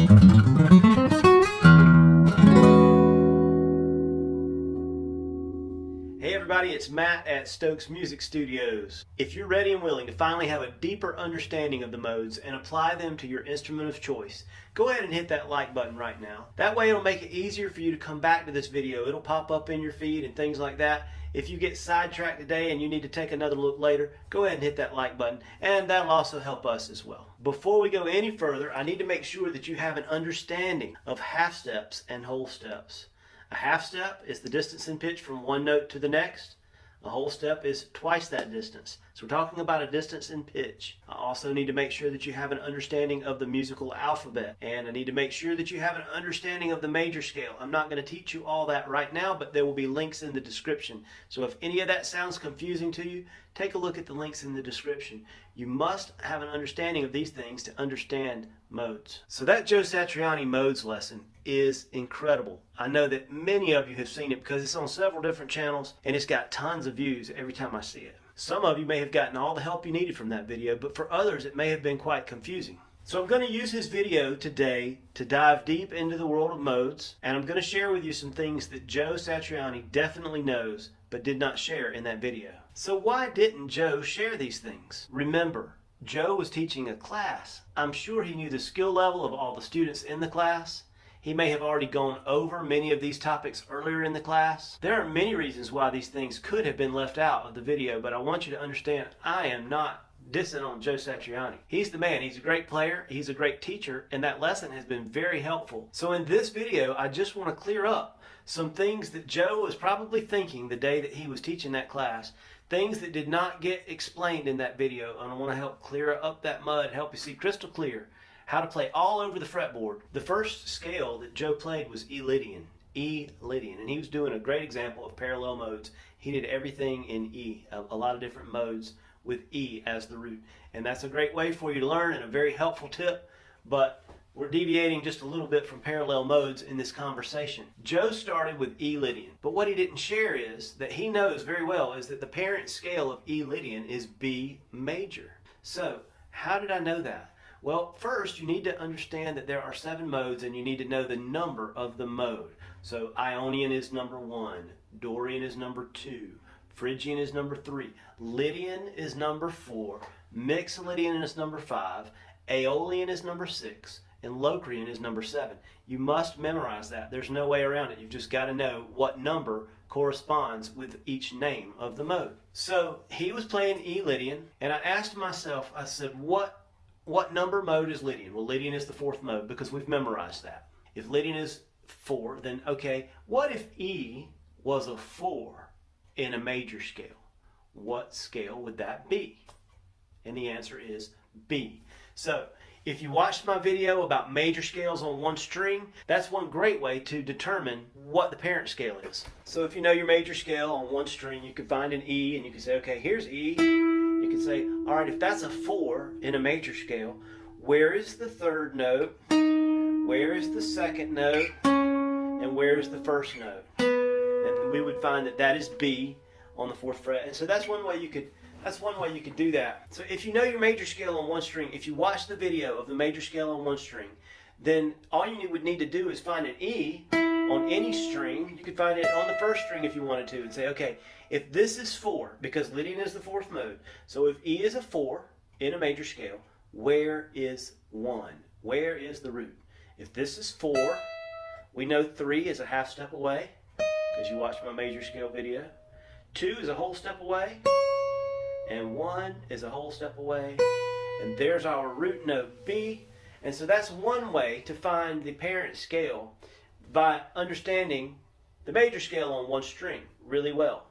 Hey everybody, it's Matt at Stokes Music Studios. If you're ready and willing to finally have a deeper understanding of the modes and apply them to your instrument of choice, go ahead and hit that like button right now. That way it'll make it easier for you to come back to this video. It'll pop up in your feed and things like that. If you get sidetracked today and you need to take another look later, go ahead and hit that like button, and that'll also help us as well. Before we go any further, I need to make sure that you have an understanding of half steps and whole steps. A half step is the distance in pitch from one note to the next. A whole step is twice that distance. So we're talking about a distance in pitch. I also need to make sure that you have an understanding of the musical alphabet. And I need to make sure that you have an understanding of the major scale. I'm not going to teach you all that right now, but there will be links in the description. So if any of that sounds confusing to you, take a look at the links in the description. You must have an understanding of these things to understand modes. So that Joe Satriani Modes lesson is incredible. I know that many of you have seen it because it's on several different channels and it's got tons of views every time I see it. Some of you may have gotten all the help you needed from that video, but for others it may have been quite confusing. So I'm going to use his video today to dive deep into the world of modes, and I'm going to share with you some things that Joe Satriani definitely knows but did not share in that video. So why didn't Joe share these things? Remember, Joe was teaching a class. I'm sure he knew the skill level of all the students in the class. He may have already gone over many of these topics earlier in the class. There are many reasons why these things could have been left out of the video, but I want you to understand I am not dissing on Joe Satriani. He's the man. He's a great player. He's a great teacher, and that lesson has been very helpful. So in this video, I just want to clear up some things that Joe was probably thinking the day that he was teaching that class, things that did not get explained in that video, and I want to help clear up that mud, help you see crystal clear how to play all over the fretboard. The first scale that Joe played was E-Lydian. E-Lydian, and he was doing a great example of parallel modes. He did everything in E, a lot of different modes with E as the root, and that's a great way for you to learn and a very helpful tip, but we're deviating just a little bit from parallel modes in this conversation. Joe started with E-Lydian, but what he didn't share is that he knows very well is that the parent scale of E-Lydian is B major. So how did I know that? Well, first you need to understand that there are 7 modes and you need to know the number of the mode. So Ionian is number 1, Dorian is number 2, Phrygian is number 3, Lydian is number 4, Mixolydian is number 5, Aeolian is number 6, and Locrian is number 7. You must memorize that. There's no way around it. You've just got to know what number corresponds with each name of the mode. So he was playing E-Lydian, and I asked myself, I said, what number mode is Lydian? Well, Lydian is the 4th mode because we've memorized that. If Lydian is 4, then okay, what if E was a 4 in a major scale? What scale would that be? And the answer is B. So if you watched my video about major scales on one string, that's one great way to determine what the parent scale is. So if you know your major scale on one string, you could find an E and you could say, okay, here's E. You could say, all right, if that's a 4 in a major scale, where is the 3rd note? Where is the 2nd note? And where is the 1st note? And we would find that that is B on the 4th fret. And so that's one way you could do that. So if you know your major scale on one string, if you watch the video of the major scale on one string, then all you would need to do is find an E on any string. You could find it on the 1st string if you wanted to and say, okay, if this is 4, because Lydian is the 4th mode, so if E is a 4 in a major scale, where is 1? Where is the root? If this is 4, we know 3 is a half step away, because you watched my major scale video. 2 is a whole step away, and 1 is a whole step away, and there's our root note B. And so that's one way to find the parent scale, by understanding the major scale on one string really well,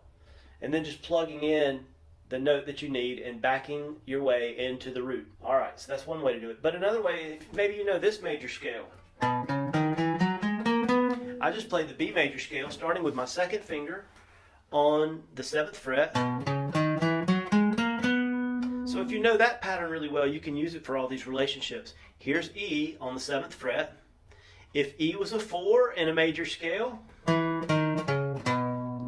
and then just plugging in the note that you need and backing your way into the root. All right, so that's one way to do it. But another way, if maybe you know this major scale. I just played the B major scale starting with my 2nd finger on the 7th fret. So if you know that pattern really well, you can use it for all these relationships. Here's E on the 7th fret. If E was a 4 in a major scale,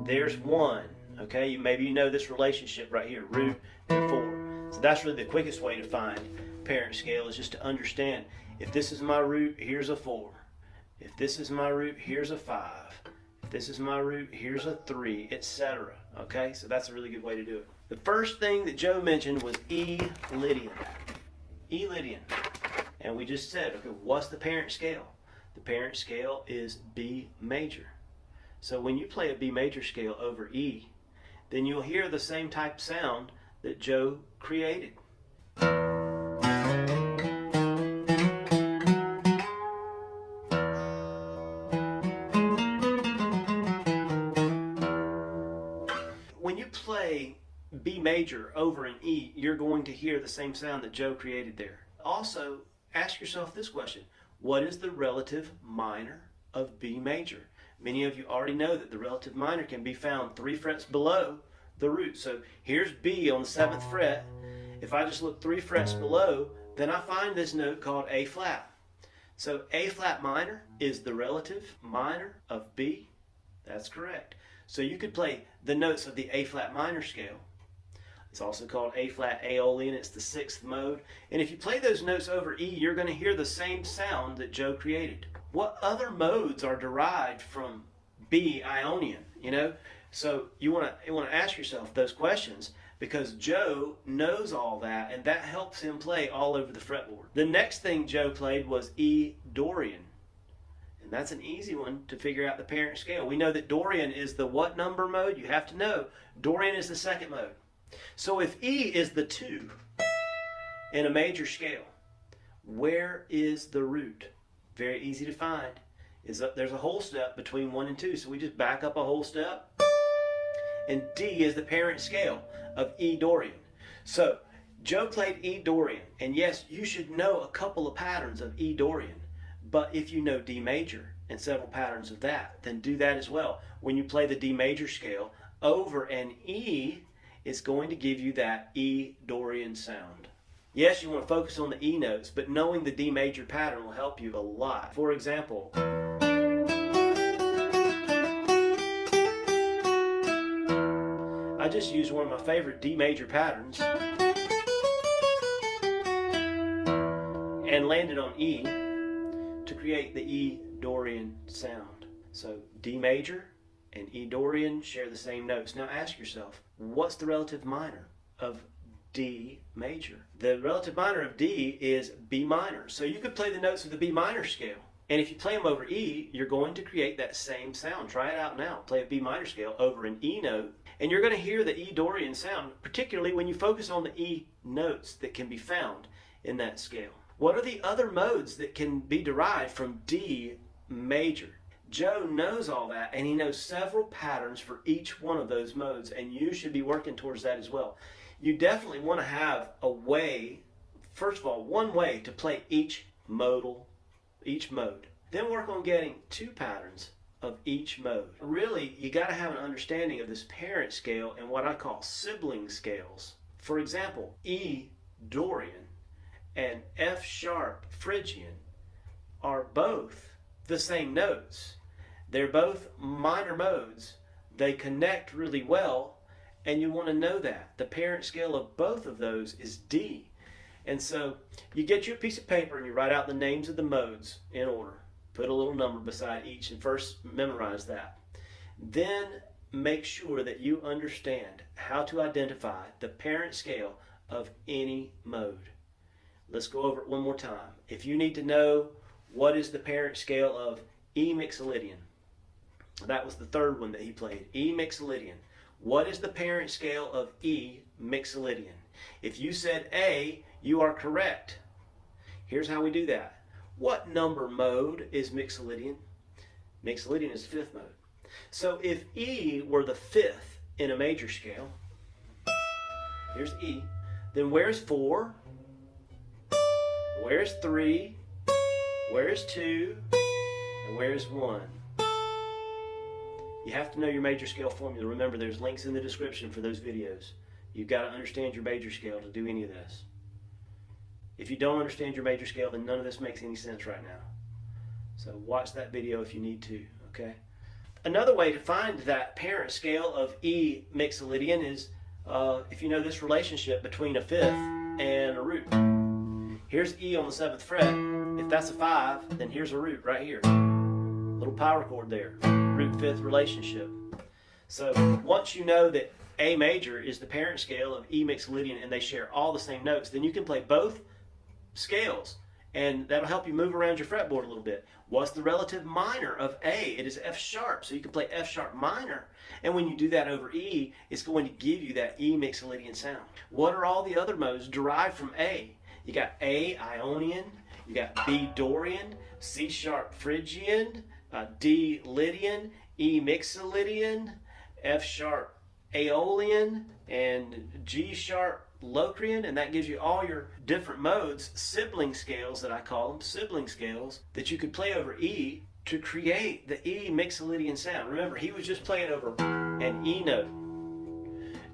there's 1. Okay, maybe you know this relationship right here, root and 4. So that's really the quickest way to find parent scale, is just to understand. If this is my root, here's a 4. If this is my root, here's a 5. If this is my root, here's a 3, etc. Okay, so that's a really good way to do it. The first thing that Joe mentioned was E Lydian. E Lydian. And we just said, okay, what's the parent scale? The parent scale is B major. So when you play a B major scale over E, then you'll hear the same type of sound that Joe created. When you play B major over an E, you're going to hear the same sound that Joe created there. Also, ask yourself this question: what is the relative minor of B major? Many of you already know that the relative minor can be found 3 frets below the root. So here's B on the 7th fret. If I just look 3 frets below, then I find this note called A flat. So A flat minor is the relative minor of B. That's correct. So you could play the notes of the A flat minor scale. It's also called A flat Aeolian. It's the 6th mode. And if you play those notes over E, you're going to hear the same sound that Joe created. What other modes are derived from B Ionian? You know, so you want to ask yourself those questions, because Joe knows all that, and that helps him play all over the fretboard. The next thing Joe played was E Dorian. And that's an easy one to figure out the parent scale. We know that Dorian is the what number mode? You have to know. Dorian is the 2nd mode. So if E is the 2 in a major scale, where is the root? Very easy to find. There's a whole step between 1 and 2, so we just back up a whole step. And D is the parent scale of E Dorian. So Joe played E Dorian, and yes, you should know a couple of patterns of E Dorian. But if you know D major and several patterns of that, then do that as well. When you play the D major scale over an E, it's going to give you that E Dorian sound. Yes, you want to focus on the E notes, but knowing the D major pattern will help you a lot. For example, I just used one of my favorite D major patterns and landed on E to create the E Dorian sound. So D major and E Dorian share the same notes. Now ask yourself, what's the relative minor of D major? The relative minor of D is B minor. So you could play the notes of the B minor scale. And if you play them over E, you're going to create that same sound. Try it out now. Play a B minor scale over an E note, and you're going to hear the E Dorian sound, particularly when you focus on the E notes that can be found in that scale. What are the other modes that can be derived from D major? Joe knows all that, and he knows several patterns for each one of those modes, and you should be working towards that as well. You definitely want to have a way, first of all, one way to play each mode. Then work on getting 2 patterns of each mode. Really, you got to have an understanding of this parent scale and what I call sibling scales. For example, E Dorian and F sharp Phrygian are both the same notes. They're both minor modes. They connect really well, and you want to know that. The parent scale of both of those is D. And so you get you a piece of paper and you write out the names of the modes in order. Put a little number beside each and first memorize that. Then make sure that you understand how to identify the parent scale of any mode. Let's go over it one more time. If you need to know what is the parent scale of E Mixolydian, that was the 3rd one that he played, E Mixolydian. What is the parent scale of E Mixolydian? If you said A, you are correct. Here's how we do that. What number mode is Mixolydian? Mixolydian is 5th mode. So if E were the 5th in a major scale, here's E, then where's 4? Where's 3? Where's 2? And where's 1? You have to know your major scale formula. Remember, there's links in the description for those videos. You've got to understand your major scale to do any of this. If you don't understand your major scale, then none of this makes any sense right now. So watch that video if you need to, okay? Another way to find that parent scale of E Mixolydian is if you know this relationship between a 5th and a root. Here's E on the 7th fret. If that's a 5, then here's a root right here. Little power chord there. Root 5th relationship. So once you know that A major is the parent scale of E Mixolydian and they share all the same notes, then you can play both scales, and that'll help you move around your fretboard a little bit. What's the relative minor of A? It is F sharp, so you can play F sharp minor. And when you do that over E, it's going to give you that E Mixolydian sound. What are all the other modes derived from A? You got A Ionian, you got B Dorian, C sharp Phrygian, D Lydian, E Mixolydian, F sharp Aeolian, and G sharp Locrian, and that gives you all your different modes, sibling scales that I call them, sibling scales that you could play over E to create the E Mixolydian sound. Remember, he was just playing over an E note,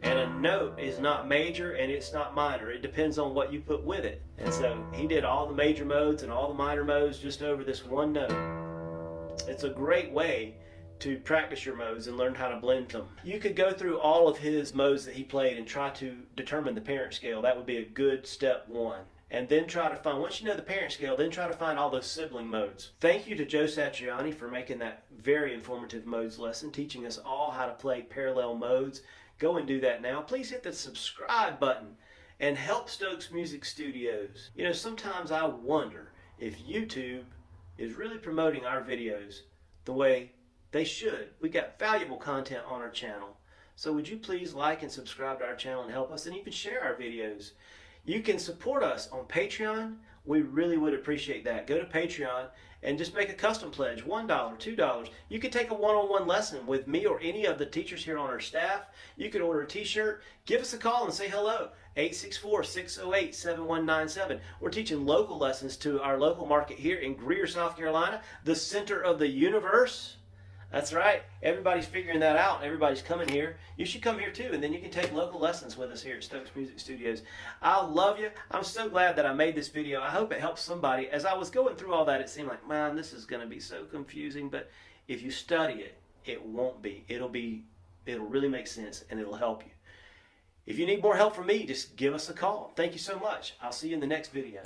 and a note is not major and it's not minor. It depends on what you put with it. And so he did all the major modes and all the minor modes just over this one note. It's a great way to practice your modes and learn how to blend them. You could go through all of his modes that he played and try to determine the parent scale. That would be a good step 1. And then try to find, once you know the parent scale, then try to find all those sibling modes. Thank you to Joe Satriani for making that very informative modes lesson, teaching us all how to play parallel modes. Go and do that now. Please hit the subscribe button and help Stokes Music Studios. You know, sometimes I wonder if YouTube is really promoting our videos the way they should. We got valuable content on our channel. So would you please like and subscribe to our channel and help us, and even share our videos. You can support us on Patreon. We really would appreciate that. Go to Patreon and just make a custom pledge, $1, $2. You could take a one-on-one lesson with me or any of the teachers here on our staff. You could order a t-shirt. Give us a call and say hello. 864-608-7197. We're teaching local lessons to our local market here in Greer, South Carolina, the center of the universe. That's right. Everybody's figuring that out. Everybody's coming here. You should come here too, and then you can take local lessons with us here at Stokes Music Studios. I love you. I'm so glad that I made this video. I hope it helps somebody. As I was going through all that, it seemed like, man, this is going to be so confusing. But if you study it, it won't be. It'll really make sense, and it'll help you. If you need more help from me, just give us a call. Thank you so much. I'll see you in the next video.